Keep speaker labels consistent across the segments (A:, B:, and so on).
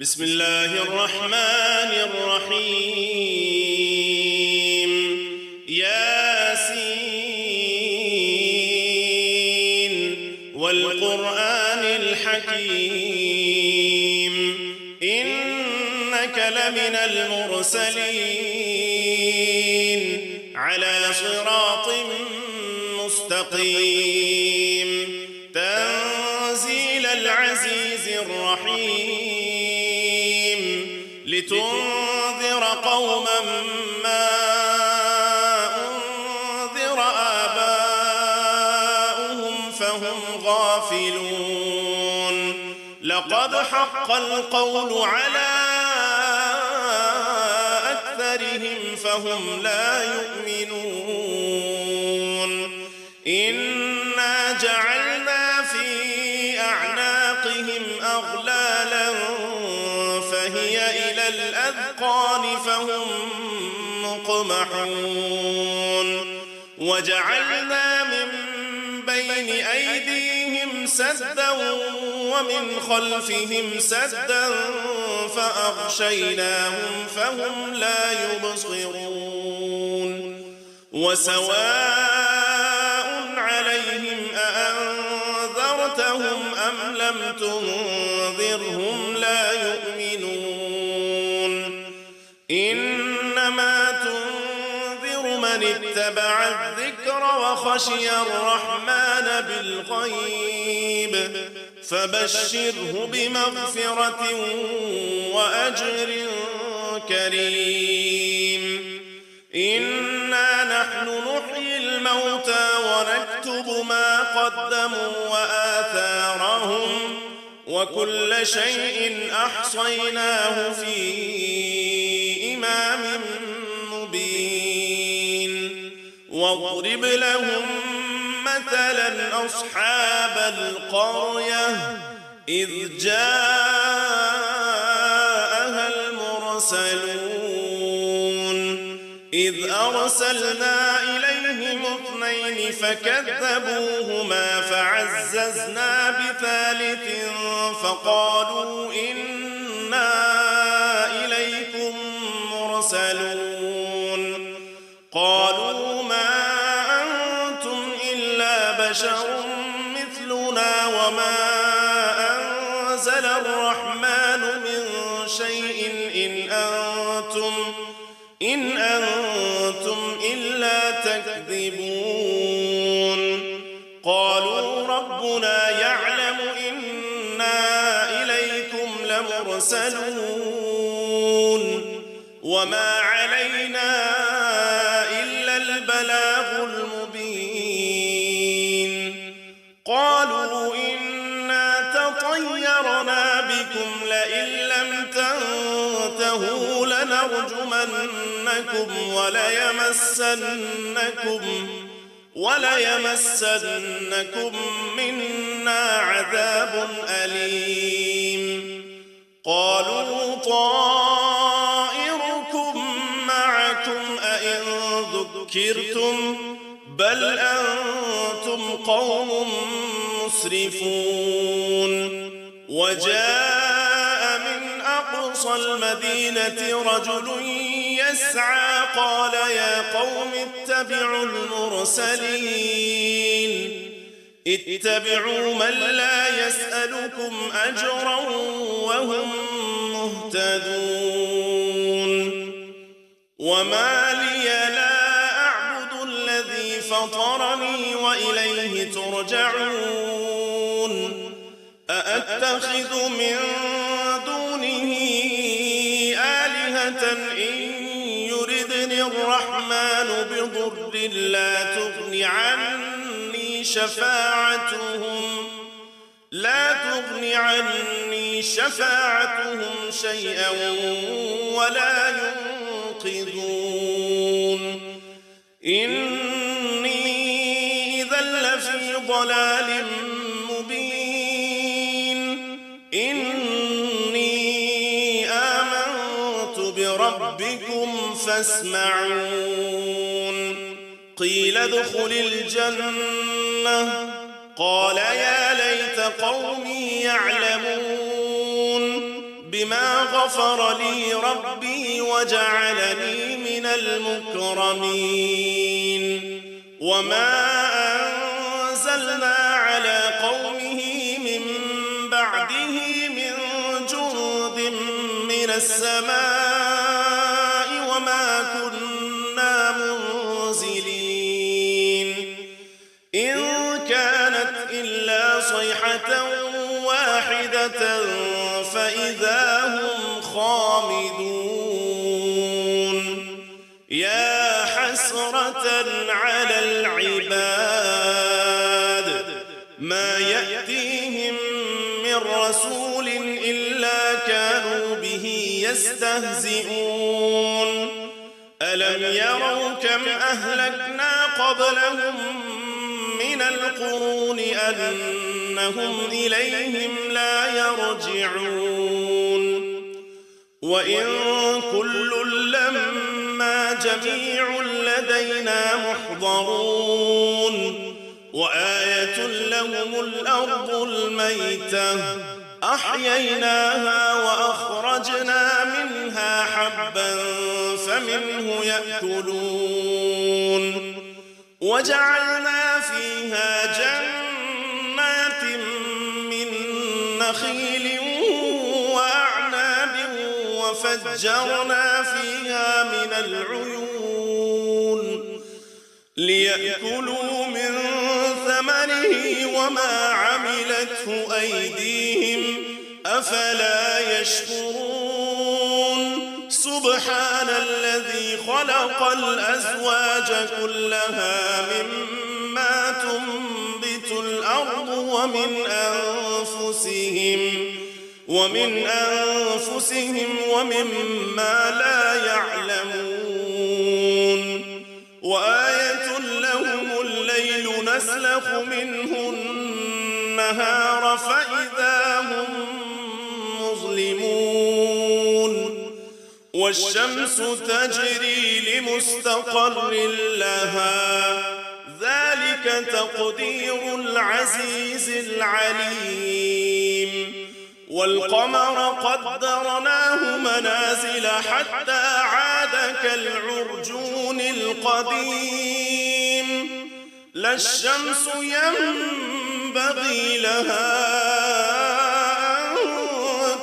A: بسم الله الرحمن الرحيم. ياسين والقرآن الحكيم إنك لمن المرسلين على صراط مستقيم تنزيل العزيز الرحيم لتنذر قوما ما أنذر آباؤهم فهم غافلون لقد حق القول على أكثرهم فهم لا يؤمنون إنا جعلنا في أعناقهم أغلالا فهي إلى الأذقان فهم مقمحون وجعلنا من بين أيديهم سدا ومن خلفهم سدا فأغشيناهم فهم لا يبصرون وسواء عليهم أأنذرتهم أم لم تنذرهم لا يؤمنون إنما تنذر من اتبع الذكر وخشي الرحمن بالغيب فبشره بمغفرة وأجر كريم إنا نحن نحيي الموتى ونكتب ما قدموا وآثارهم وكل شيء أحصيناه في إمام مبين واضرب لهم مثلا أصحاب القرية إذ جاءها المرسلون إذ أرسلنا إليهم 2 فكذبوهما فعززنا بثالث فقالوا إنا إليكم مرسلون قالوا ما أنتم إلا بشر مثلنا وما أنزل الرحمن من شيء إن أنتم إلا تكذبون قالوا ربنا يعلم إنا إليكم لمرسلون وما علينا إلا البلاغ المبين قالوا إنا تطيرنا بكم لئن لم تنتهوا لنرجمنكم وليمسنكم منا عذاب أليم قالوا طائركم معكم أئن ذكرتم بل أنتم قوم مسرفون وجاء من أقصى المدينة رجل يسعى قال يا قوم اتبعوا المرسلين اتبعوا من لا يسألكم أجرا وهم مهتدون وما لي لا أعبد الذي فطرني وإليه ترجعون أأتخذ من دونه آلهة إن يردني الرحمن بضر لا تغني عني شفاعتهم شيئا ولا ينقذون إني إذا لفي ضلال مبين إني آمنت بربكم فاسمعون قيل ادخل الجنة قال يا ليت قومي يعلمون بما غفر لي ربي وجعلني من المكرمين وما أنزلنا على قومه من بعده من جند من السماء وما كنا منزلين إن كانت إلا صيحة واحدة فإذا هم خامدون يا حسرة على العباد ما يأتيهم من رسول إلا كانوا به يستهزئون ألم يروا كم أهلكنا قبلهم من القرون أنهم إليهم لا يرجعون وإن كل لما جميع لدينا محضرون وآية لهم الأرض الميتة أحييناها وأخرجنا منها حبا فمنه يأكلون وجعلنا فيها جنات من نخيل وأعناب وفجرنا فيها من العيون ليأكلوا من ثمره وما عملته أيديهم أفلا يشكرون سبحان الذي خلق الأزواج كلها مما تنبت الأرض ومن أنفسهم ومما لا يعلمون وآية لهم الليل نسلخ منه النهار فإذا هم مظلمون والشمس تجري لمستقر لها ذلك تقدير العزيز العليم والقمر قدرناه منازل حتى عاد كالعرجون القديم لا الشمس ينبغي لها أن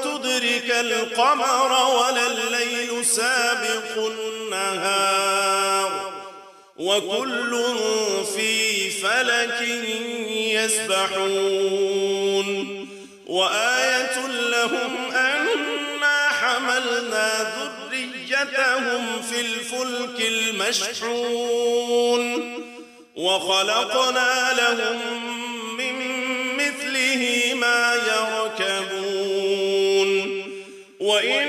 A: تدرك القمر ولا الليل سابق النهار وكل في فلك يسبحون وآية لهم أنا حملنا ذريتهم في الفلك المشحون وخلقنا لهم من مثله ما يركبون وإن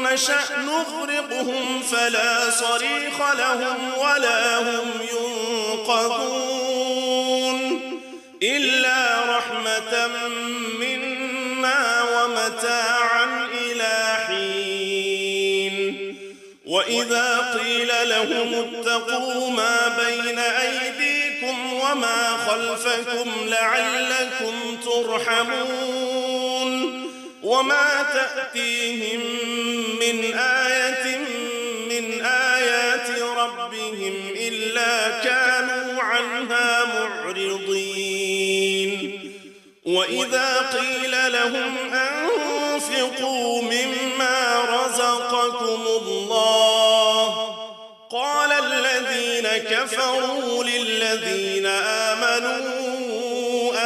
A: نشأ نغرقهم فلا صريخ لهم ولا هم ينقذون إلا رحمة منا ومتاعا إلى حين وإذا قيل لهم اتقوا ما بين أيديكم وما خلفكم لعلكم ترحمون وما تأتيهم من آية من آيات ربهم إلا كانوا عنها معرضين وإذا قيل لهم أنفقوا مما رزقكم الله قال الذين كفروا للذين آمنوا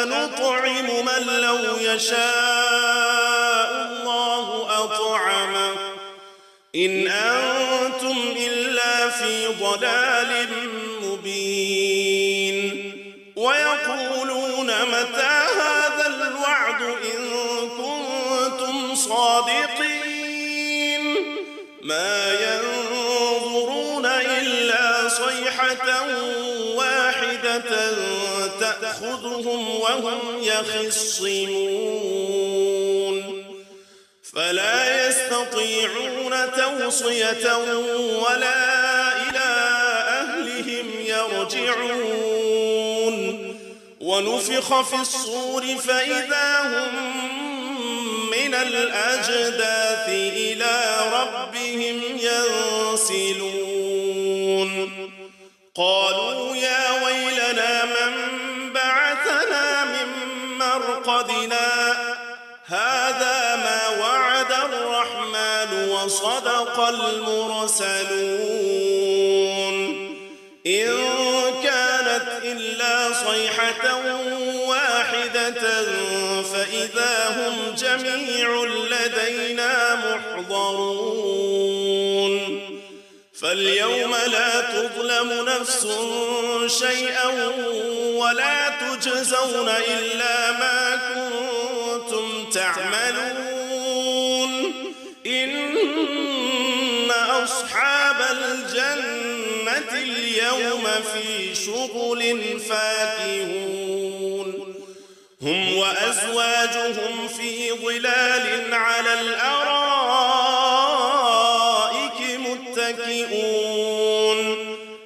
A: أنطعم من لو يشاء الله أطعمه إن أنتم إلا في ضلال مبين ويقولون متى هذا الوعد إن كنتم صادقين ما ينظرون إلا صيحة واحدة تأخذهم وهم يخصمون فلا يستطيعون توصية ولا إلى أهلهم يرجعون ونفخ في الصور فإذا هم من الأجداث إلى ربهم ينسلون قالوا يا ويلنا من بعثنا من مرقدنا هذا ما وعد الرحمن وصدق المرسلون إن كانت إلا صيحة واحدة فإذا هم جميع لدينا محضرون فاليوم لا تظلم نفس شيئا ولا تجزون إلا ما كنتم تعملون إن أصحاب الجنة اليوم في شغل فاكهون هم وأزواجهم في ظلال على الأرائك متكئون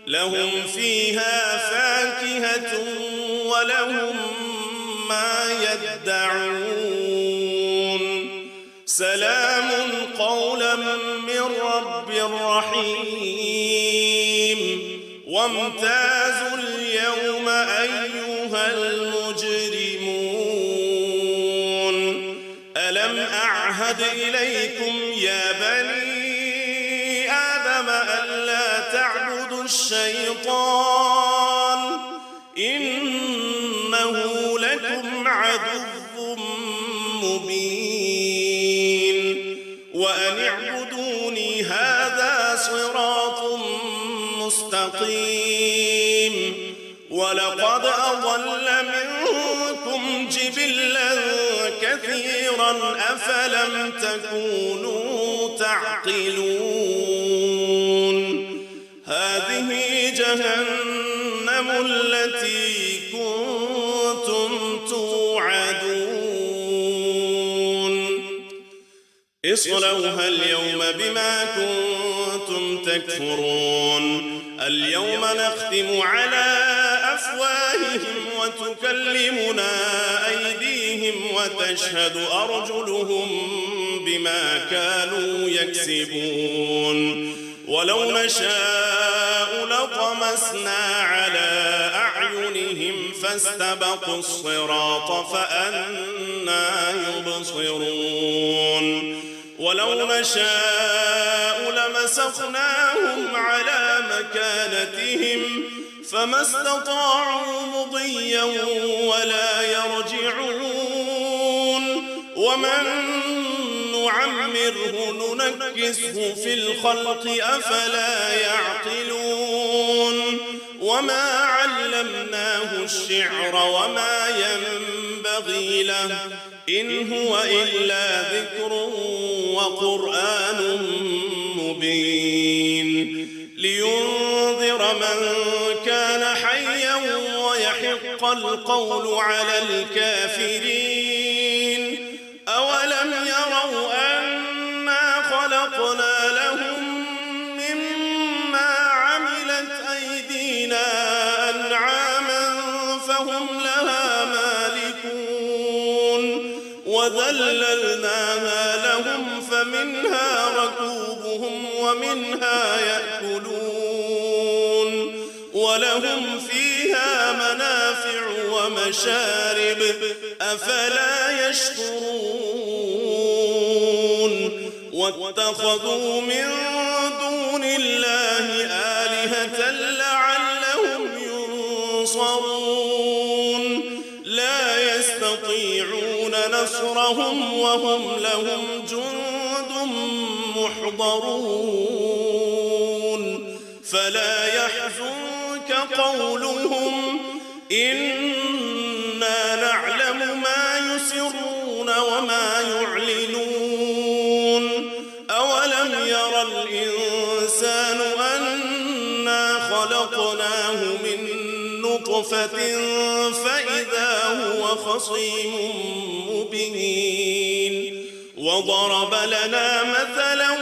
A: لهم فيها فاكهة ولهم ما يدعون سلام قولا من رب رحيم وامتازوا اليوم أيها المجرمون ألم أعهد إليكم يا بني آدم ألا تعبدوا الشيطان إنه لكم عدو مبين وأن اعبدوني هذا صراط مستقيم ولقد أضل منكم جبلا كثيرا أفلم تكونوا تعقلون هذه جهنم التي كنتم توعدون اصلوها اليوم بما كنتم تكفرون اليوم نختم على أفواههم وتكلمنا أيديهم وتشهد أرجلهم بما كانوا يكسبون ولو نشاء لطمسنا على أعينهم فاستبقوا الصراط فأنى يبصرون ولو نشاء لمسخناهم على مكانتهم فما استطاعوا مضيا ولا يرجعون ومن نعمره ننكسه في الخلق أفلا يعقلون وما علمناه الشعر وما ينبغي له إن هو إلا ذكر وقرآن مبين لينذر من كان حيا ويحق القول على الكافرين أولم يروا أنا خلقنا لهم مما عملت أيدينا أنعاما فهم لها مالكون وذللناها لهم فمنها ركوبهم ومنها يأكلون ولهم فيها منافع ومشارب أفلا يشكرون واتخذوا من دون الله آلهة لعلهم ينصرون لا يستطيعون نصرهم وهم لهم جند محضرون فلا يحزنك قولهم إنا نعلم ما يسرون وما يعلنون أولم يرى الإنسان أنا خلقناه من نطفة فإذا هو خصيم مبين وضرب لنا مثلا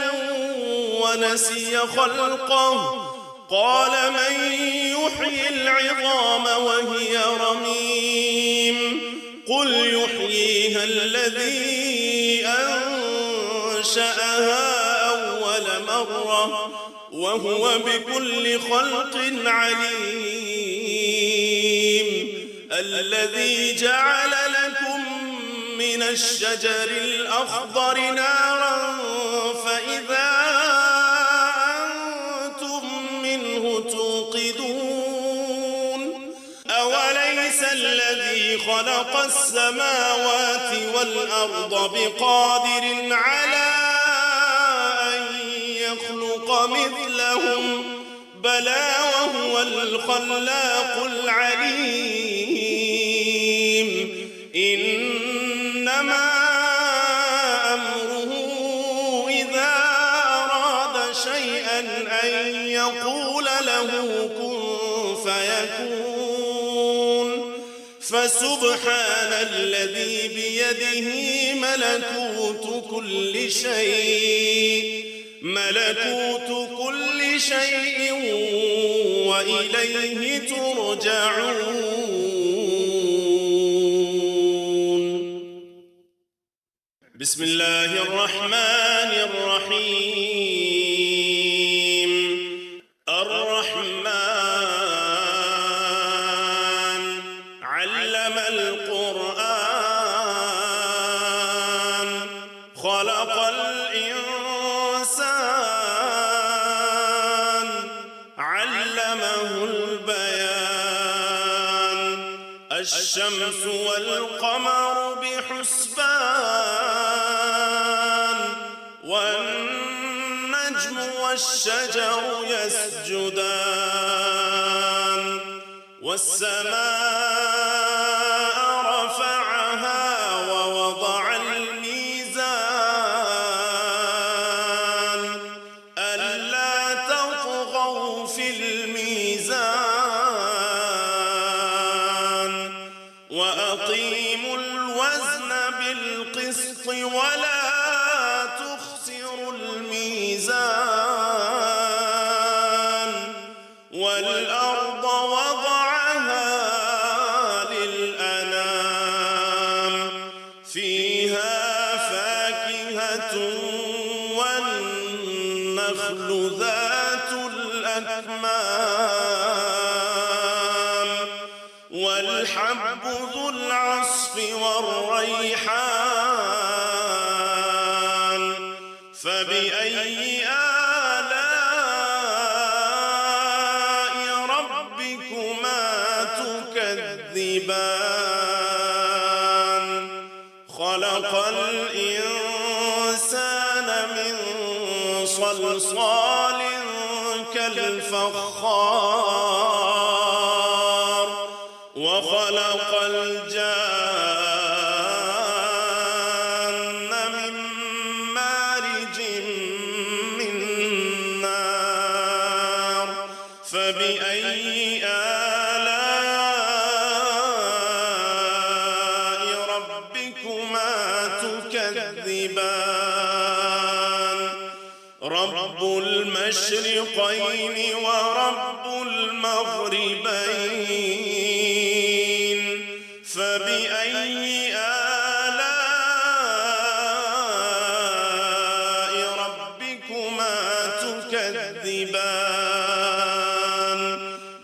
A: ونسي خلقه قال من يحيي العظام وهي رميم قل يحييها الذي أنشأها أول مرة وهو بكل خلق عليم. الذي جعل لكم من الشجر الأخضر نارا فإذا أنتم منه توقدون. أوليس الذي خلق السماوات والأرض بقادر على أن يخلق مثلهم بلى وهو الخلاق العليم. إنما أمره إذا أراد شيئا أن يقول له كن فيكون. فسبحان الذي بيده ملكوت كل شيء وإليه ترجعون. بسم الله الرحمن الرحيم. الرحمن علم القرآن خلق الإنسان علمه البيان. الشمس والقمر بحسبان والنجم والشجر يسجدان. والسماء رفعها ووضع الميزان ألا تطغوا في الميزان وأقيموا الوزن بالقسط ولا تخسروا الميزان. والأرض وضعها للأنام فيها فاكهة والنخل ذات الأكمام والحب ذو العصف والريحان. فبأي آلاء ربكما تكذبان. خلق الإنسان من صلصال كالفخار وخلق الجان من مارج من نار. فبأي آلاء ربكما تكذبان. رب المشرقين ورب المغربين. فبأي آلاء ربكما تكذبان.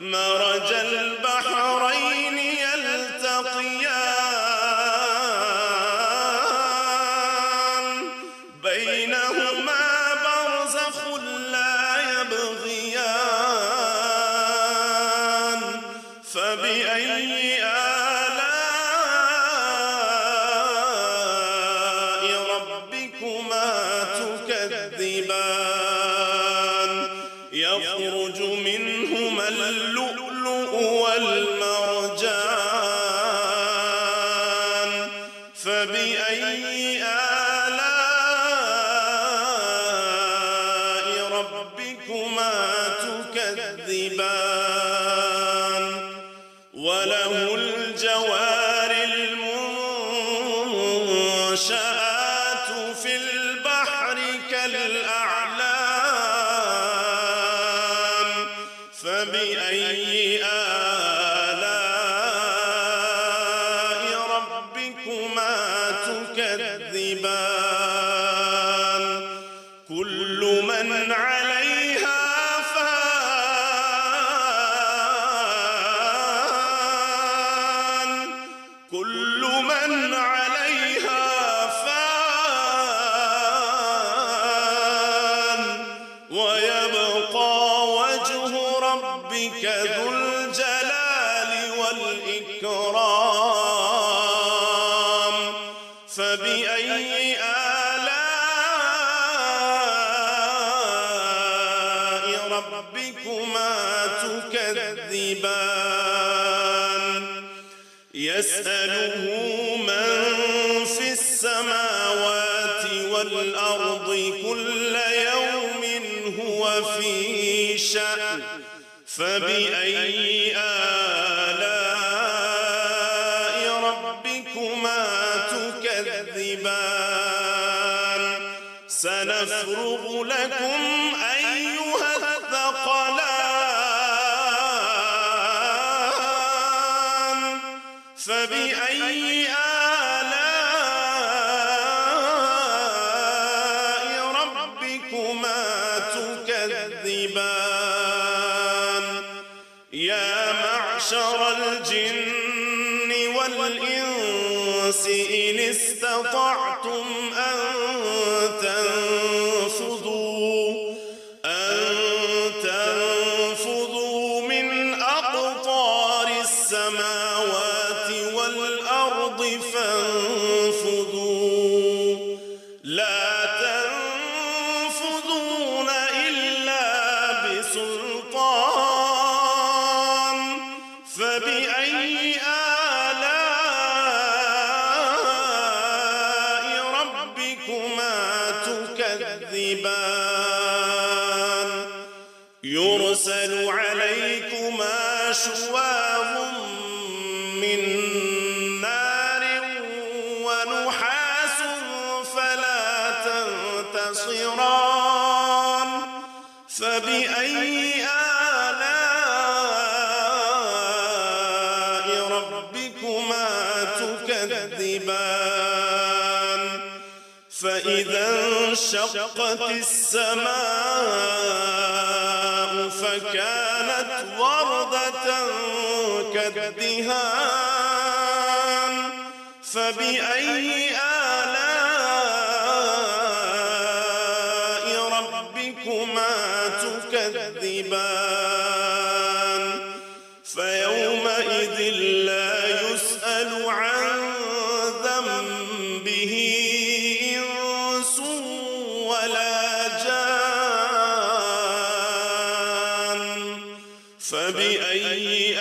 A: مرج البحرين يلتقيان بينهما برزخ لا يبغيان. فبأي آلاء ربكما تكذبان. يخرج منهما اللؤلؤ والمرجان. فبأي آلاء ربكما تكذبان. وله الجوار المنشآت في البحر كالأعلام. فبأي آلاء ربكما تكذبان. كل من عليها فان كل من عليها فان ويبقى وجه ربك ذو الجلال والإكرام فبأي آلاء ربكما تكذبان يسأله من في السماوات والأرض كل يوم هو في شأن فبأي آلاء ربكما تكذبان سنفرغ لكم أيها الثقلان فبأي آلاء ربكما تكذبان يا معشر الجن والإنس إن استطعتم أن تنفذوا من أقطار السماوات والأرض فانفذوا لا تنفذون إلا بسلطان فبأي آلاء ربكما تكذبان يرسل عليكما شواظ من نار ونحاس فلا تنتصران فبأي آلاء ربكما تكذبان فإذا انشقت السماء فكانت وردة كالدهان فبأي آلاء ربكما تكذبان فيومئذ لا يسأل عن ذنبه إنس ولا جان فبأي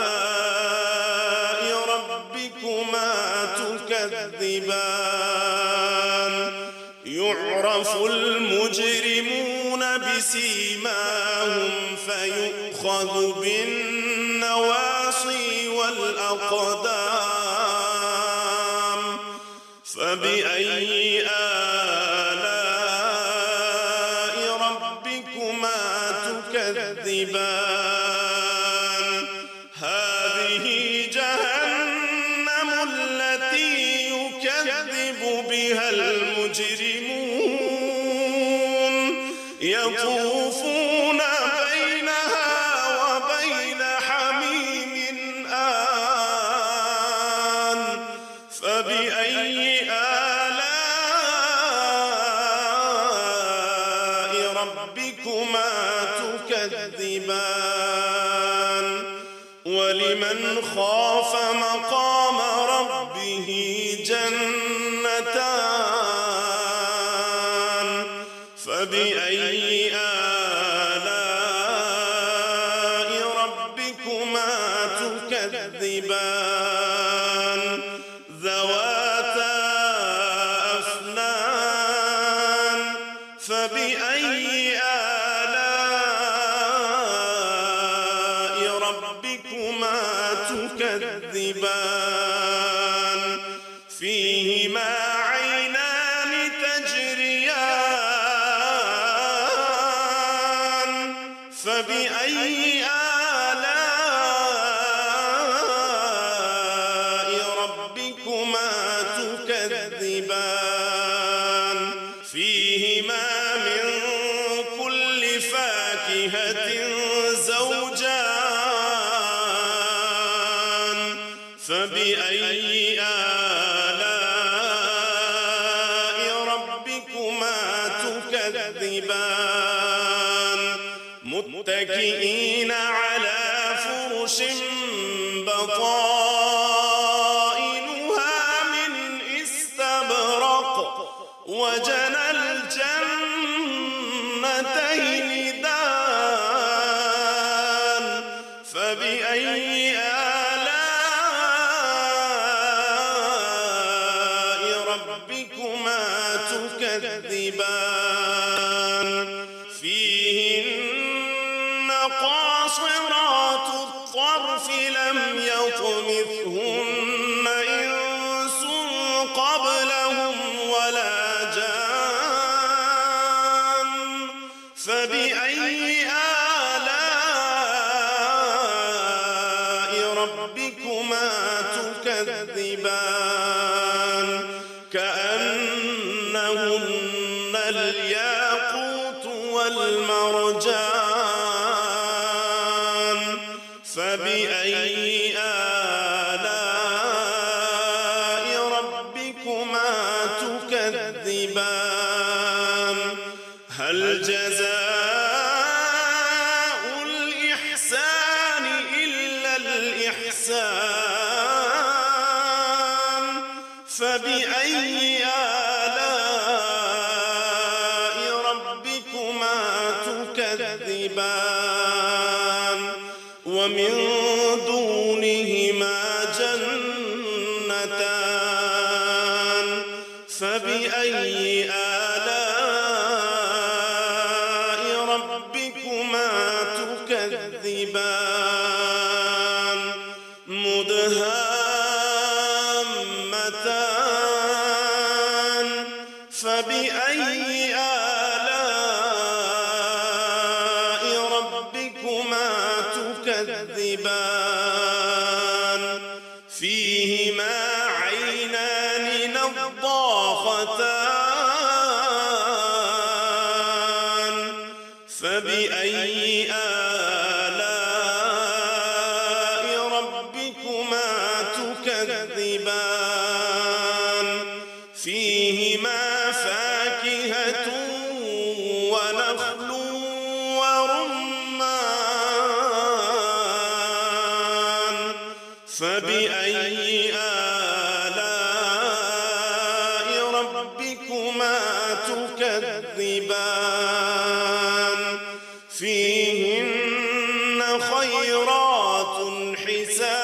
A: آلاء ربكما تكذبان يعرف المجرمون بسيماهم فيؤخذ بالنواصي والأقدام فبأي آلاء ربكما تكذبان هذه جهنم التي يكذب بها المجرمون يطوفون بينها وبين حميم آن فبأي آلاء ربكما تكذبان ولمن خاف مقام ربه جنتان فبأي آلاء ربكما تكذبان ذواتا أفنان فبأي آلاء ربكما تكذبان فيهما عينان تجريان فبأي آلاء ربكما تكذبان فيهما من كل فاكهة زوجان فبأي آلاء ربكما تكذبان متكئين على فرش بطائنها من استبرق وجنى الجنتين دان فبأي آلاء ربكما تكذبان فيهن قاصرات الطرف لم يطمثهن إنس قبلهم ولا جان فبأي آلاء ربكما تكذبان كأنهن الياقوت والمرجان فبأي آلاء ربكما تكذبان هل جزاء الإحسان إلا الإحسان فبأي آلاء ربكما تكذبان ومن دونهما جنتان فبأي آلاء ربكما تكذبان مدهامتان فبأي آلاء ربكما تكذبان فيهما عينان نضاختان فبأي آلاء ربكما تكذبان فيهما فاكهة ونخل ورمان فبأي آلاء ربكما تكذبان فيهن خيرات حسان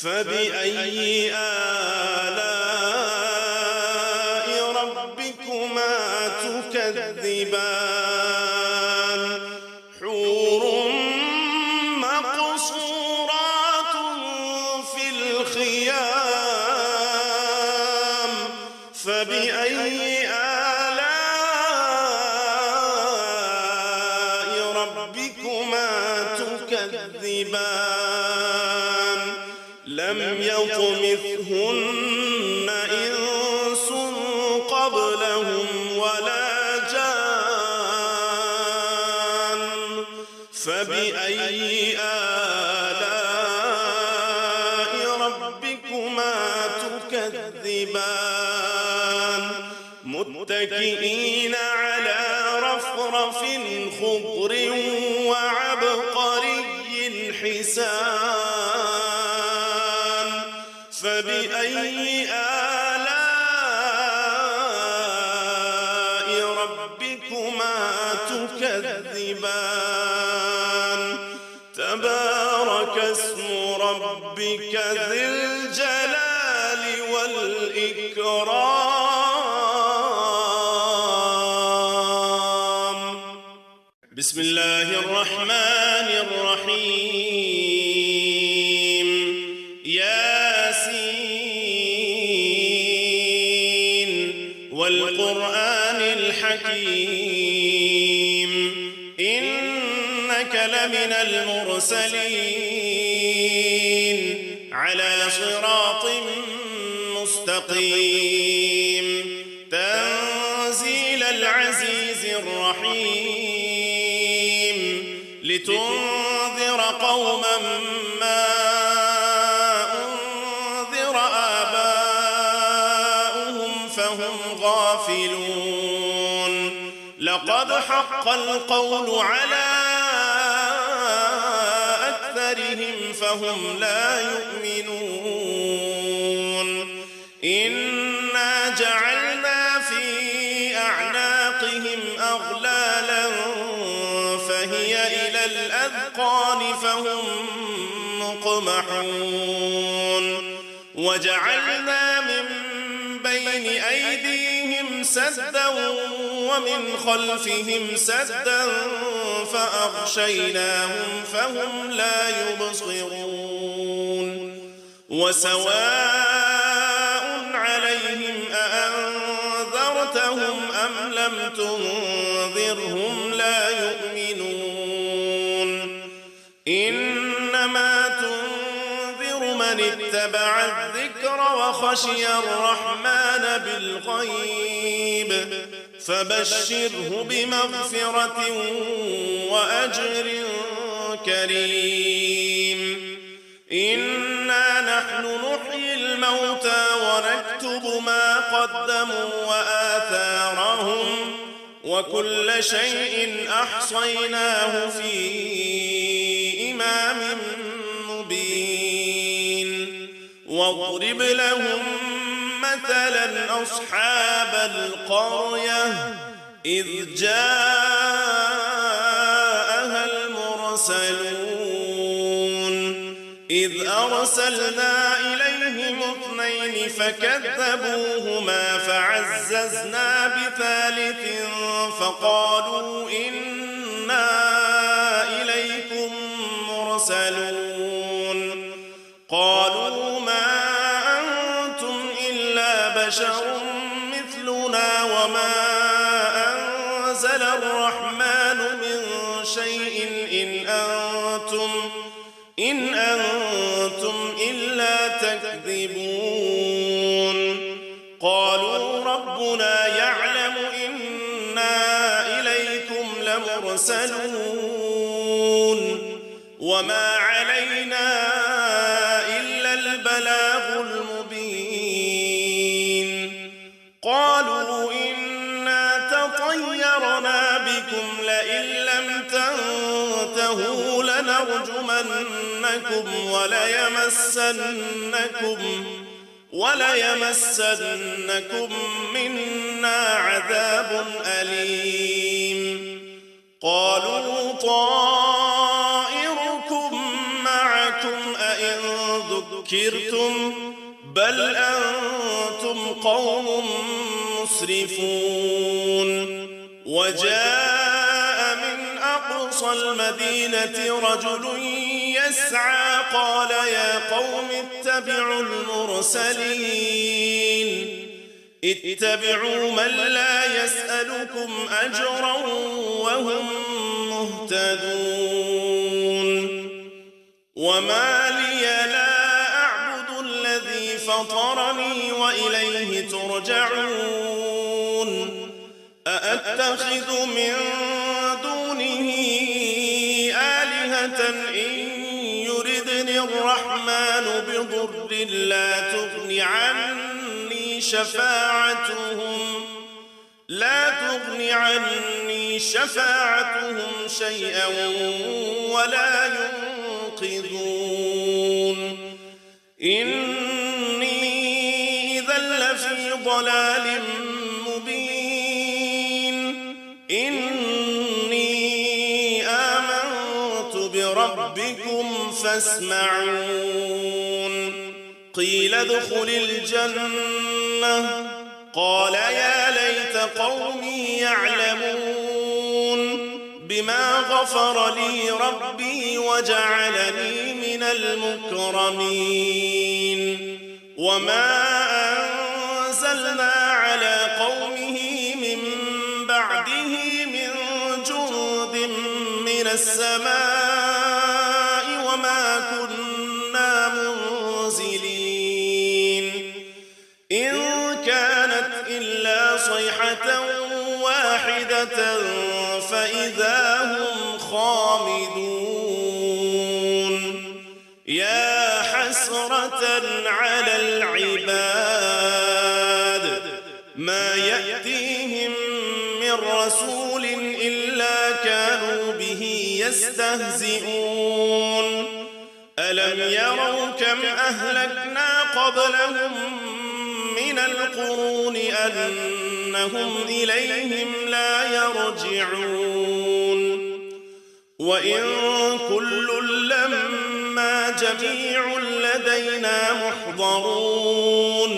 A: فبأي آلاء ربكما تكذبان حور مقصورات في الخيام فبأي آلاء ربكما تكذبان لم يطمثهن إنس قبلهم ولا جان فبأي آلاء ربكما تكذبان متكئين على رفرف خضر وعبقري حسان فبأي آلاء ربكما تكذبان تبارك اسم ربك ذي الجلال والإكرام بسم الله الرحمن الرحيم ياسين والقرآن الحكيم إنك لمن المرسلين على صراط مستقيم مستقيم تنزيل العزيز الرحيم لتنذر قوما ما أنذر آباؤهم فهم غافلون لقد حق القول على أكثرهم فهم لا يؤمنون إنا جعلنا في أعناقهم أغلالا فهي إلى الأذقان فهم مقمحون وجعلنا من بين أيديهم سدا ومن خلفهم سدا فأغشيناهم فهم لا يبصرون وسواء عليهم أأنذرتهم أم لم تنذرهم لا يؤمنون إنما تنذر من اتبع الذكر وخشي الرحمن بالغيب فبشره بمغفرة وأجر كريم إنا نحن نحيي الموتى ونكتب ما قدموا وآثارهم وكل شيء أحصيناه في إمام مبين واضرب لهم مثلا أصحاب القرية إذ جاءها المرسلون إذ أرسلنا إليهم اثنين فكذبوهما فعززنا بثالث فقالوا إنا إليكم مرسلون قالوا ما أنتم إلا بشر مثلنا وما أنزل الرحمن من شيء إن أنتم إلا تكذبون قالوا ربنا يعلم إنا إليكم لمرسلون وما علينا إلا البلاغ المبين قالوا إنا تطيرنا بكم لئن لم تنتهوا لنرجمنكم وليمسنكم منا عذاب أليم قالوا طائركم معكم أئن ذكرتم بل أنتم قوم مسرفون وجاء من أقصى المدينة رجل يسعى قال يا قوم اتبعوا المرسلين اتبعوا من لا يسألكم أجرا وهم مهتدون وما لي لا أعبد الذي فطرني وإليه ترجعون أأتخذ من دونه آلهة إن يردني الرحمن بضر لا تغن عني شفاعتهم شيئا ولا ينقذون إني إذا لفي ضلال مبين إني آمنت بربكم فاسمعون قيل ادخل الجنة قال يا ليت قومي يعلمون بما غفر لي ربي وجعلني من المكرمين وما أنزلنا على قومه من بعده من جند من السماء وما كنا منزلين إن إلا صيحة واحدة فإذا هم خامدون يا حسرة على العباد ما يأتيهم من رسول إلا كانوا به يستهزئون ألم يروا كم أهلكنا قبلهم من القرون أنهم إليهم لا يرجعون وإن كل لما جميع لدينا محضرون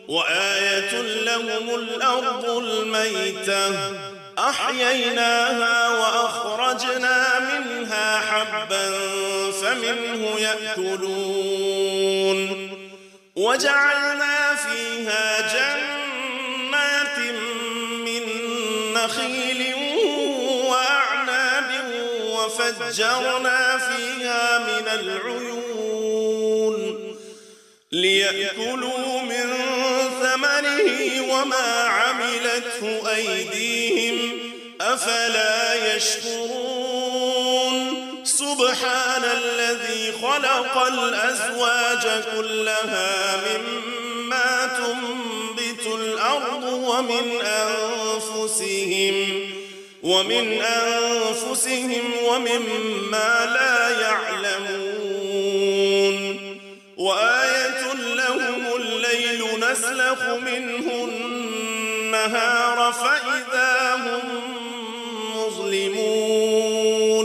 A: وآية لهم الأرض الميتة أحييناها وأخرجنا منها حبا فمنه يأكلون وجعلنا فيها جنات من نخيل وأعناب وفجرنا فيها من العيون ليأكلوا من ثمره وما عملته أيديهم أفلا يشكرون سبحان الذي خلق الأزواج كلها مما تنبت الأرض ومن أنفسهم ومما لا يعلمون وآية لهم الليل نسلخ منه النهار فإذا هم مظلمون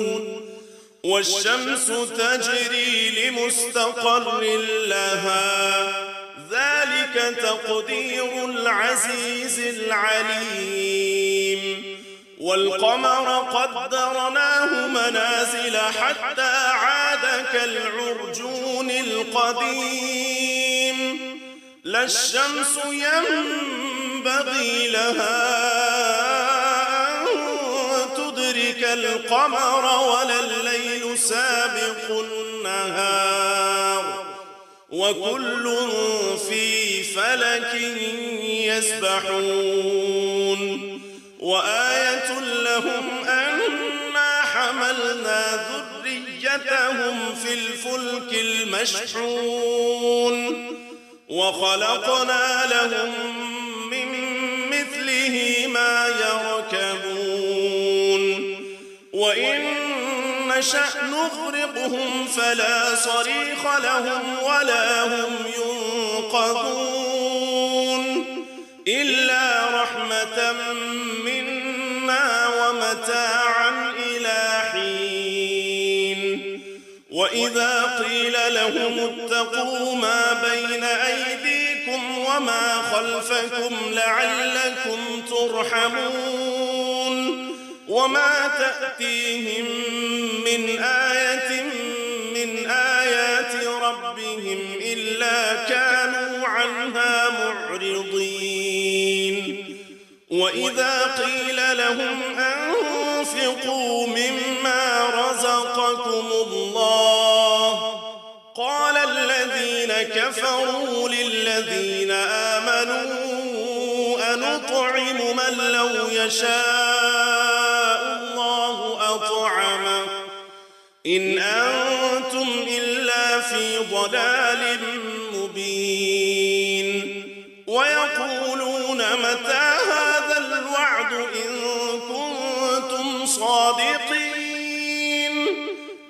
A: والشمس تجري لمستقر لها ذلك تقدير العزيز العليم والقمر قدرناه منازل حتى عاد كالعرجون القديم لا الشمس ينبغي لها أن تدرك القمر ولا الليل سابق النهار وكل في فلك يسبحون وآية لهم أنا حملنا ذريتهم في الفلك المشحون وخلقنا لهم من مثله ما يركبون وإن نشأ نغرقهم فلا صريخ لهم ولا هم ينقذون إلا رحمة منا ومتاعا إلى حين وإذا قيل لهم اتقوا ما بين أيديكم وما خلفكم لعلكم ترحمون وما تأتيهم من آية من آيات ربهم إلا كانوا عنها معرضين وإذا قيل لهم أنفقوا مما رزقكم الله قال الذين كفروا للذين آمنوا أنطعم من لو يشاء الله أطعمه إن أنتم إلا في ضلال مبين ويقولون متى هذا الوعد إن كنتم صادقين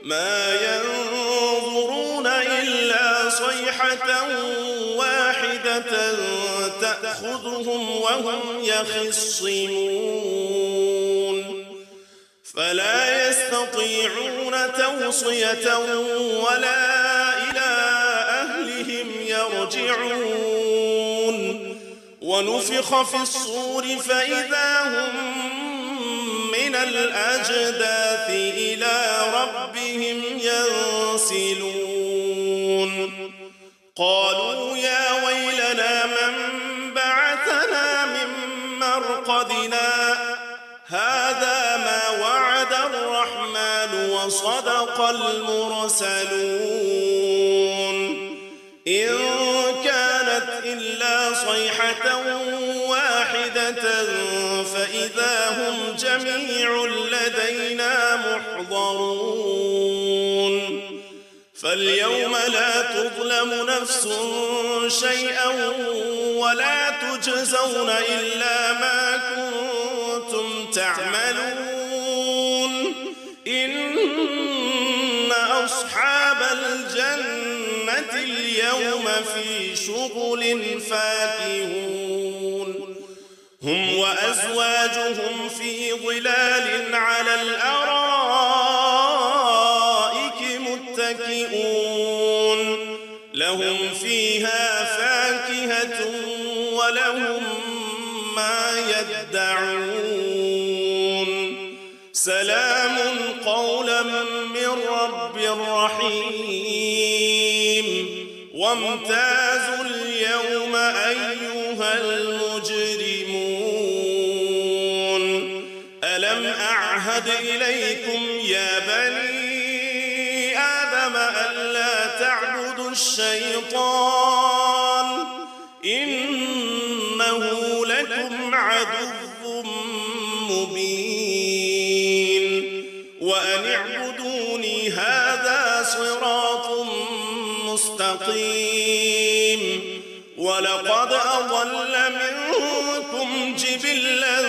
A: ما ينظرون إلا صيحة واحدة تأخذهم وهم يخصمون فلا يستطيعون توصية ولا إلى أهلهم يرجعون ونفخ في الصور فإذا هم من الأجداث إلى ربهم ينسلون قالوا يا ويلنا من بعثنا من مرقدنا هذا ما وعد الرحمن وصدق المرسلون إن كانت إلا صيحة واحدة واحدة فإذا هم جميع لدينا محضرون فاليوم لا تظلم نفس شيئا ولا تجزون إلا ما كنتم تعملون إن أصحاب الجنة اليوم في شغل فاكهون هم وأزواجهم في ظلال على الأرائك متكئون لهم فيها فاكهة ولهم ما يدعون سلام قولا من رب رحيم وامتازوا اليوم أيها المجرمون ألم أعهد إليكم يا بني آدم ألا تعبدوا الشيطان إنه لكم عدو مبين وأن اعبدوني هذا صراط مستقيم ولقد أضل منكم جبلا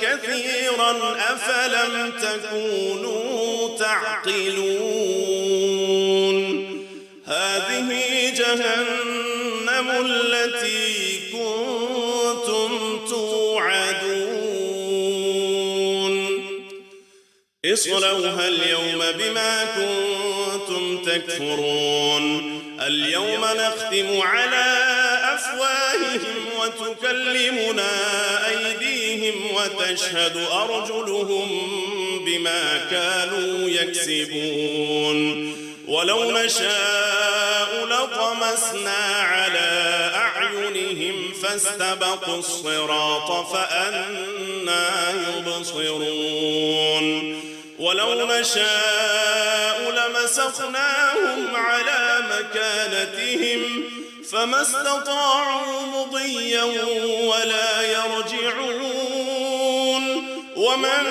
A: كثيرا أفلم تكونوا تعقلون هذه جهنم التي كنتم توعدون اصلوها اليوم بما كنتم تكفرون اليوم نختم على أفواههم وتكلمنا أيديهم وتشهد أرجلهم بما كانوا يكسبون ولو نشاء لطمسنا على أعينهم فاستبقوا الصراط فأنى يبصرون ولو نشاء لمسخناهم على مكانتهم فما استطاعوا مضيا ولا يرجعون ومن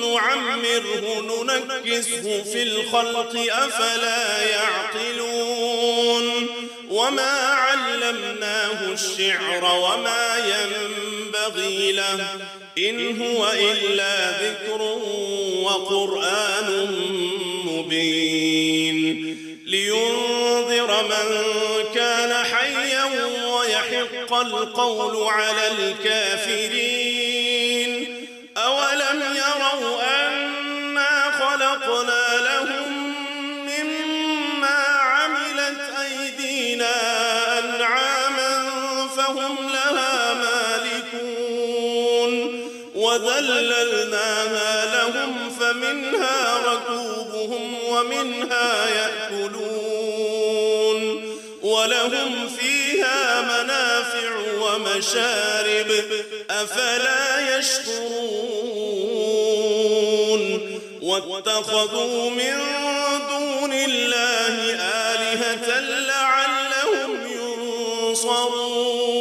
A: نعمره ننكسه في الخلق أفلا يعقلون وما علمناه الشعر وما ينبغي له إن هو إلا ذكر وقرآن مبين لينذر من كان حيا ويحق القول على الكافرين أولم يروا أنا خلقنا لهم مما عملت أيدينا أنعاما فهم لها مالكون وذللناها لهم فمنها ركوبهم ومنها يأكلون ولهم فيها منافع ومشارب أفلا يشكرون واتخذوا من دون الله آلهة لعلهم ينصرون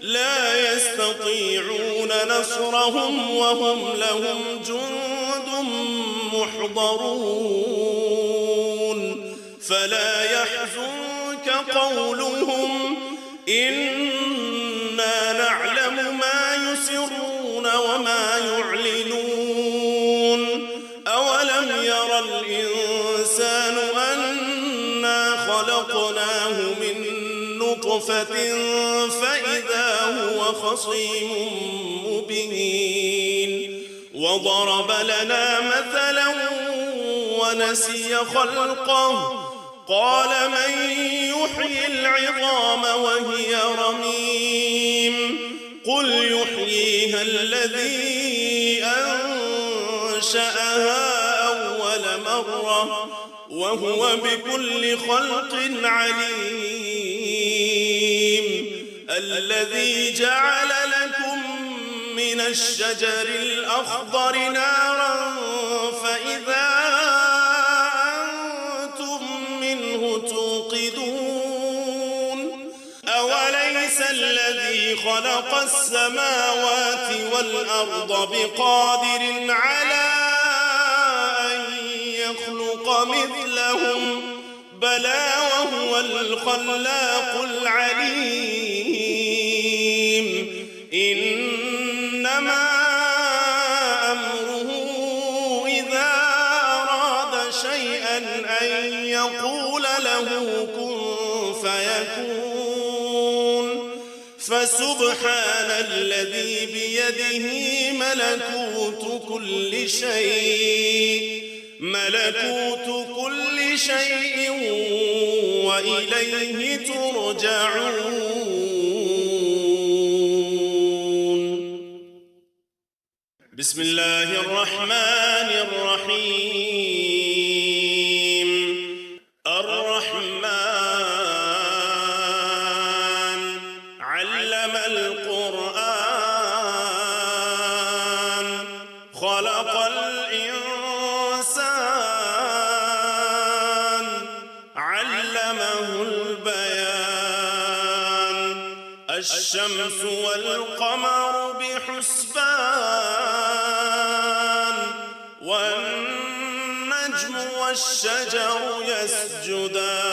A: لا يستطيعون نصرهم وهم لهم جند محضرون فلا يحزنك قولهم إنا نعلم ما يسرون وما يعلنون أولم يرى الإنسان أنا خلقناه من نطفة فإذا هو خصيم مبين وضرب لنا مثلا ونسي خلقه قال من يحيي العظام وهي رميم قل يحييها الذي أنشأها أول مرة وهو بكل خلق عليم الذي جعل لكم من الشجر الأخضر نارا فإذا أنتم منه توقدون أوليس الذي الذي خلق السماوات والأرض بقادر على أن يخلق مثلهم بلى وهو الخلاق العليم إنما أمره إذا أراد شيئا أن يقول له كن فيكون فسبحان الذي بيده ملكوت كل شيء وإليه ترجعون. بسم الله الرحمن الرحيم. الرحمن علم القرآن خلق الإنسان علمه البيان الشمس والقمر بحسبان والنجم والشجر يسجدان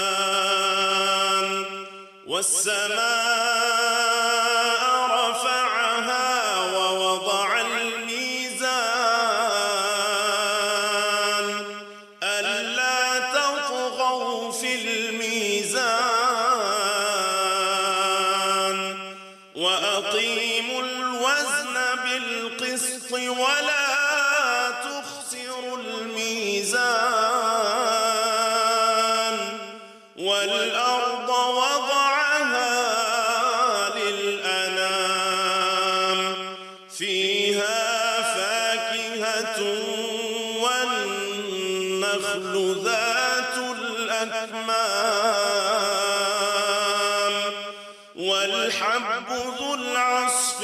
A: والسماء رفعها ووضع الميزان ألا تطغوا في الميزان وأقيموا الوزن بالقسط ولا تخسروا الميزان والأرض وضعها للأنام فيها فاكهة والنخل ذات الأكمام والحب ذو العصف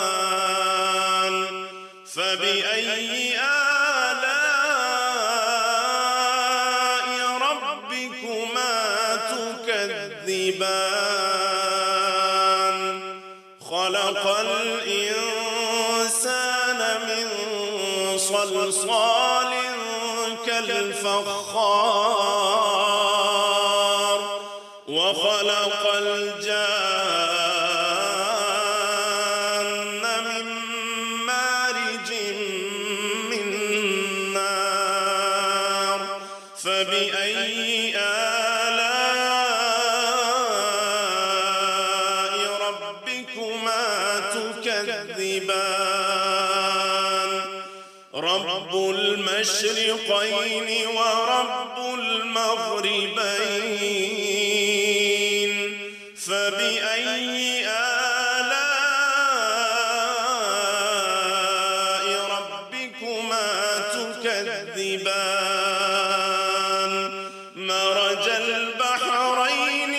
A: والريحان فبأي آلاء ربكما تكذبان خلق الإنسان من صلصال كالفخار وخلق الجان من مارج من نار فبأي آلاء ربكما تكذبان رب المشرقين ورب المغربين فبأي آلاء ربكما تكذبان مرج البحرين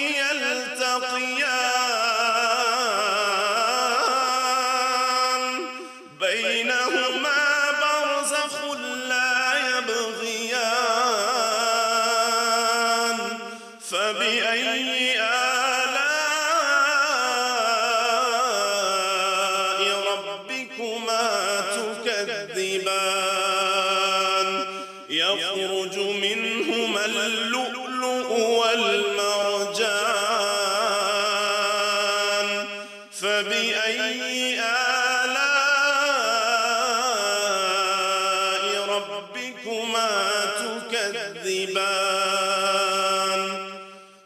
A: يلتقيان بينهما برزخ لا يبغيان فبأي آلاء ربكما تكذبان يخرج منهما اللؤلؤ والمرجان فبأي آلاء ربكما تكذبان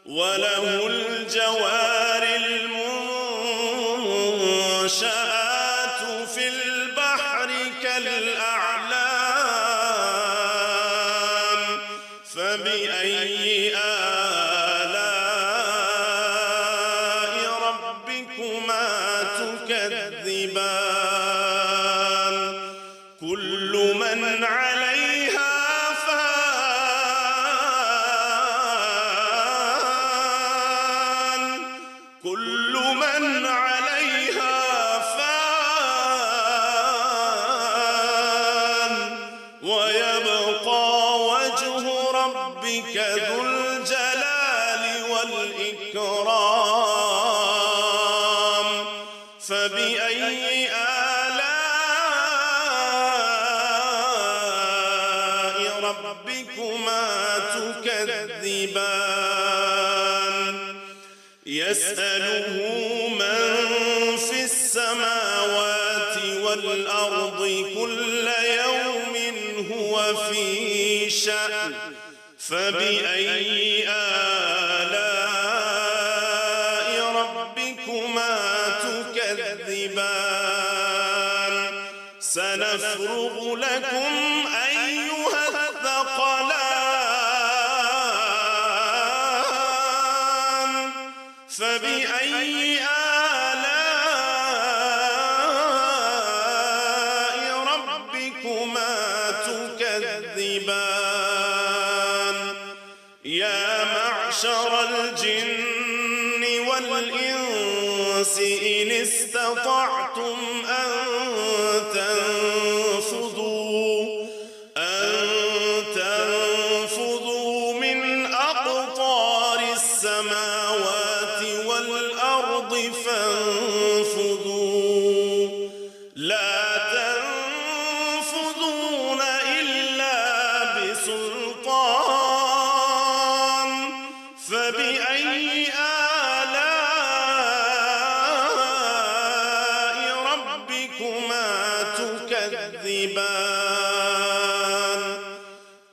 A: وله الجوار المنشآت في البحر كالأعلام فبأي آلاء ربكما تكذبان كل من عليها فان كل من عليها فان ويبقى وجه ربك ذو الجلال والإكرام فبأي آلاء ربكما تكذبان يسأله من في السماوات والأرض كل يوم هو في شأن فبأي آلاء ربكما تكذبان سنفرغ لكم أيها الثقلان فبأي آلاء ربكما تكذبان يا معشر الجن والإنس إن استطعتم أن تنفذوا من أقطار السماوات والأرض فانفذوا لا تنفذون إلا بسلطان فبأي آلاء ربكما تكذبان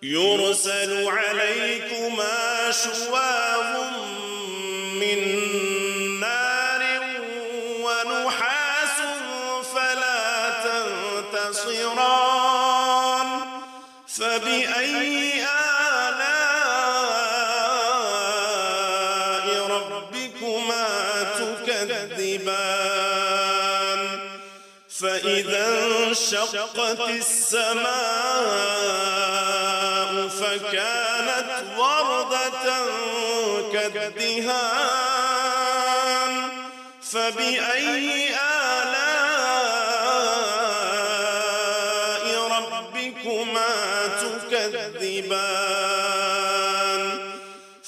A: يرسل عليكما شواظ من نار ونحاس فلا تنتصران فبأي آلاء ربكما تكذبان فإذا انشقت السماء فكانت وردة كالدهان فبأي آلاء ربكما تكذبان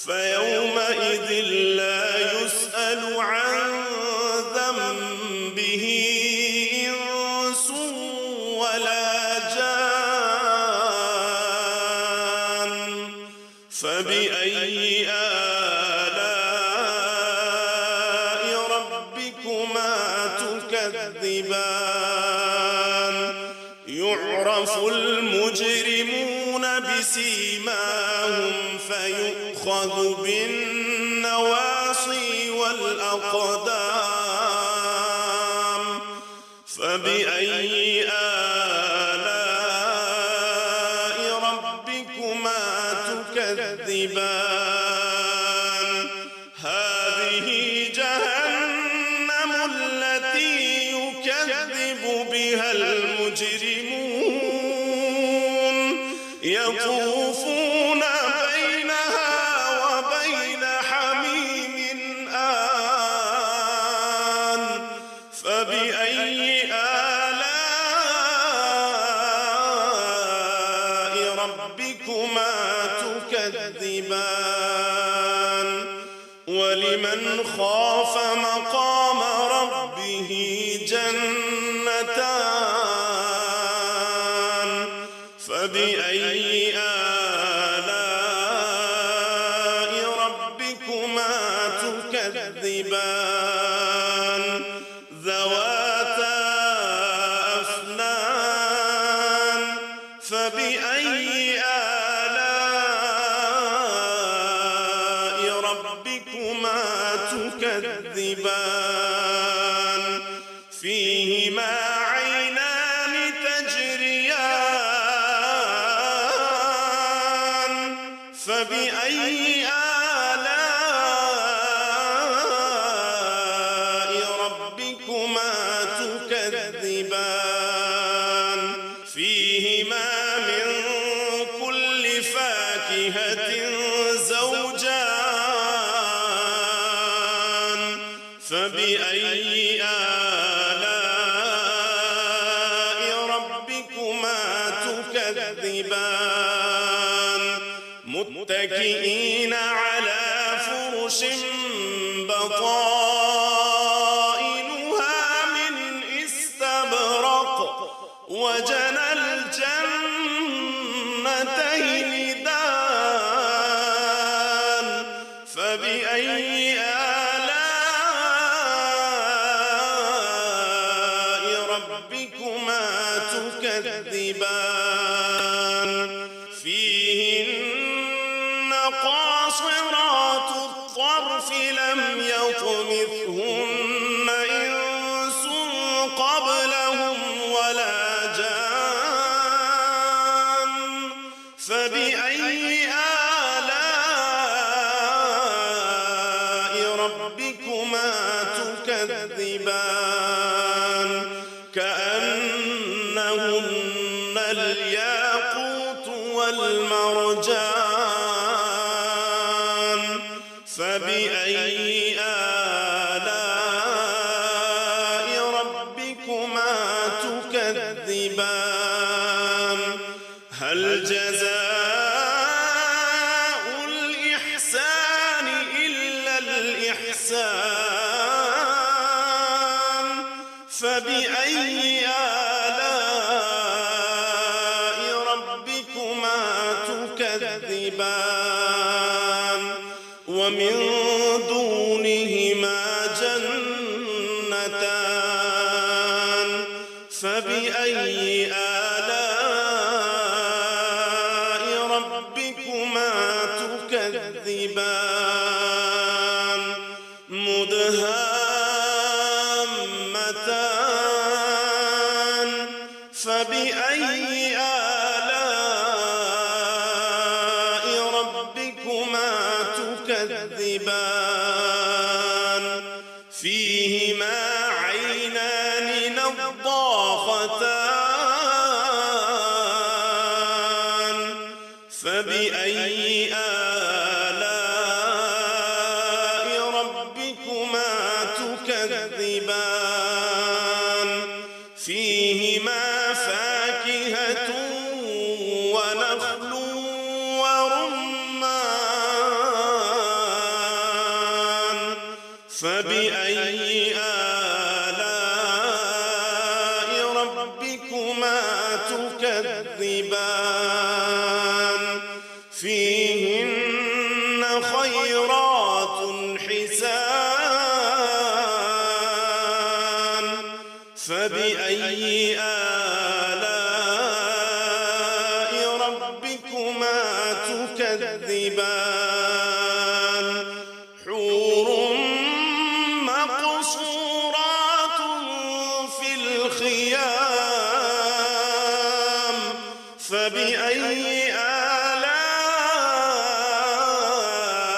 A: فيومئذ لا يسأل عن ذنبه إنس ولا جان فبأي آلاء ربكما تكذبان يعرف المجرمون بسيماهم فيؤخذ بالنواصي والأقدام فبأي آلاء ربكما تكذبان هذه جهنم التي يكذب بها المجرمون يطوفون بينها وبين حميم آن فبأي آلاء ربكما تكذبان ولمن خاف مقام ربه جنتان فبأي آلاء ربكما تكذبان ذواتا أفنان فبأي آلاء ربكما تكذبان فيهما عينان تجريان فبأي آلاء ربكما تكذبان فيهما من كل فاكهة زوجان فبأي آلاء ربكما تكذبان متكئين على فرش بطائنها من تكذبان فيهن قاصرات الطرف لم يطمثهن إنس قبلهم ولا جان فبأي آلاء ربكما تكذبان كأنهن الياقوت والمرجان فبأي آلاء ربكما تكذبان هل جزاء الإحسان إلا الإحسان فبأي آلاء ربكما تكذبان ومن دونهما جنتان فبأي آلاء ربكما تكذبان مدهامتان فبأي آلاء ربكما تكذبان فيهما عينان نضاختان فبأي آلاء ربكما تكذبان فيهما فاكهة ونخل ورمان فبأي آلاء ربكما تكذبان فيهن خيرات حسان فبأي آلاء ربكما تكذبان حور مقصورات في الخيام فبأي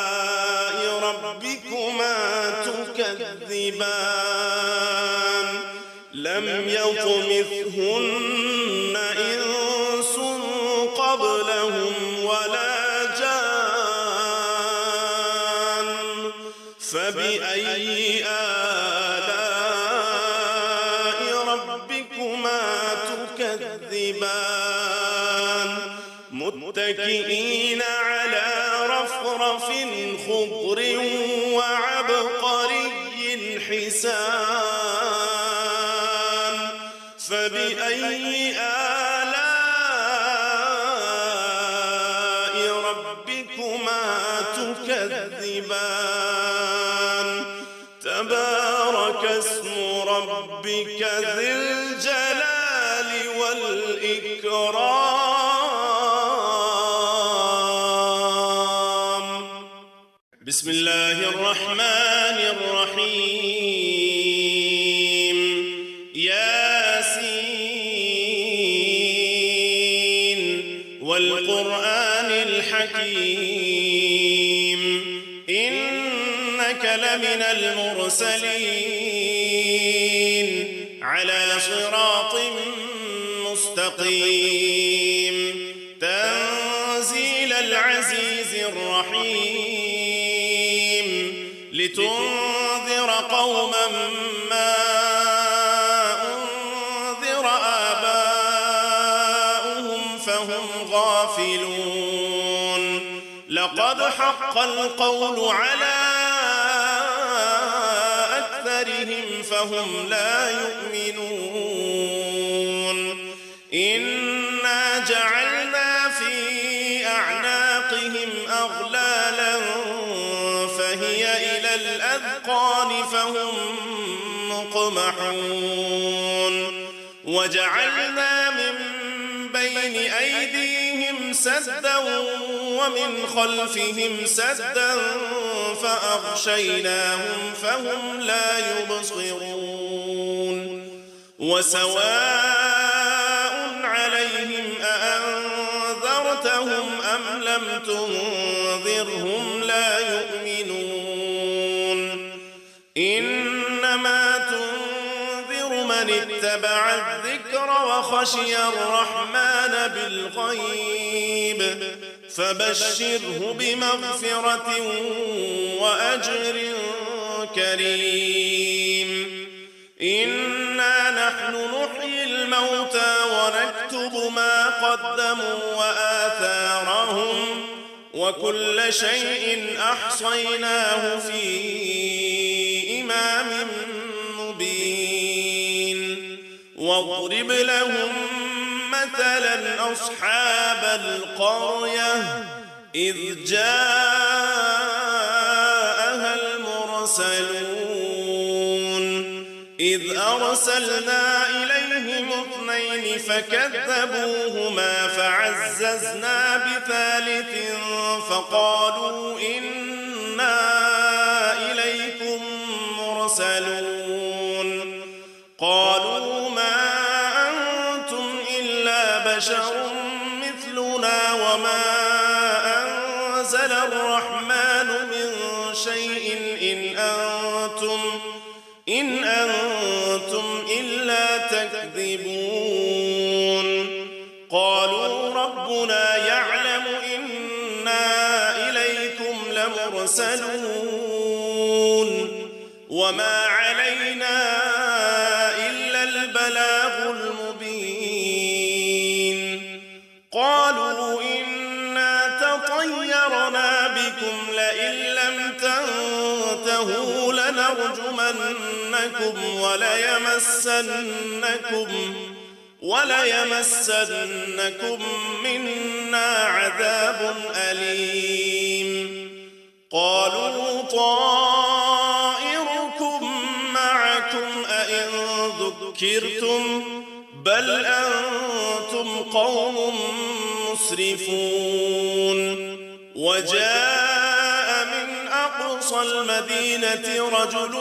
A: آلاء ربكما تكذبان لم يطمثهن إنس قبلهم ولا جان فبأي آلاء ربكما تكذبان متكئين على رفرف خضر وعبقري حسان فبأي آلاء ربكما تكذبان تبارك اسم ربك ذي الجلال والإكرام بسم الله الرحمن الرحيم ياسين والقرآن الحكيم إنك لمن المرسلين على صراط مستقيم تنزيل العزيز الرحيم لتنذر قوما ما أنذر آباؤهم فهم غافلون لقد حق القول على أكثرهم فهم لا يؤمنون إنا جعلنا في أعناقهم أغلالا فهي إلى الأذقان فهم مقمحون وجعلنا من سدا ومن خلفهم سدا فأغشيناهم فهم لا يبصرون وسواء عليهم أأنذرتهم أم لم تنذرهم لا يؤمنون إنما تنذر من اتبع الذكر وخشي الرحمن بالغيب فبشره بمغفرة وأجر كريم إنا نحن نحيي الموتى ونكتب ما قدموا وآثارهم وكل شيء أحصيناه في إمام مبين واضرب لهم مثلا أصحاب القرية إذ جاءها المرسلون إذ أرسلنا إليهم 2 فكذبوهما فعززنا بثالث فقالوا إنا إليكم مرسلون قالوا ما أنتم إلا بشر مثلنا وما أنزل الرحمن من شيء إن أنتم إلا تكذبون قالوا ربنا يعلم إنا إليكم لمرسلون وما علينا إلا البلاغ المبين قالوا إنا تطيرنا بكم لئن لم تنتهوا لنرجمنكم وليمسنكم منا عذاب أليم قالوا طائركم معكم أئن ذكرتم بل أنتم قوم مسرفون وجاء من أقصى المدينة رجل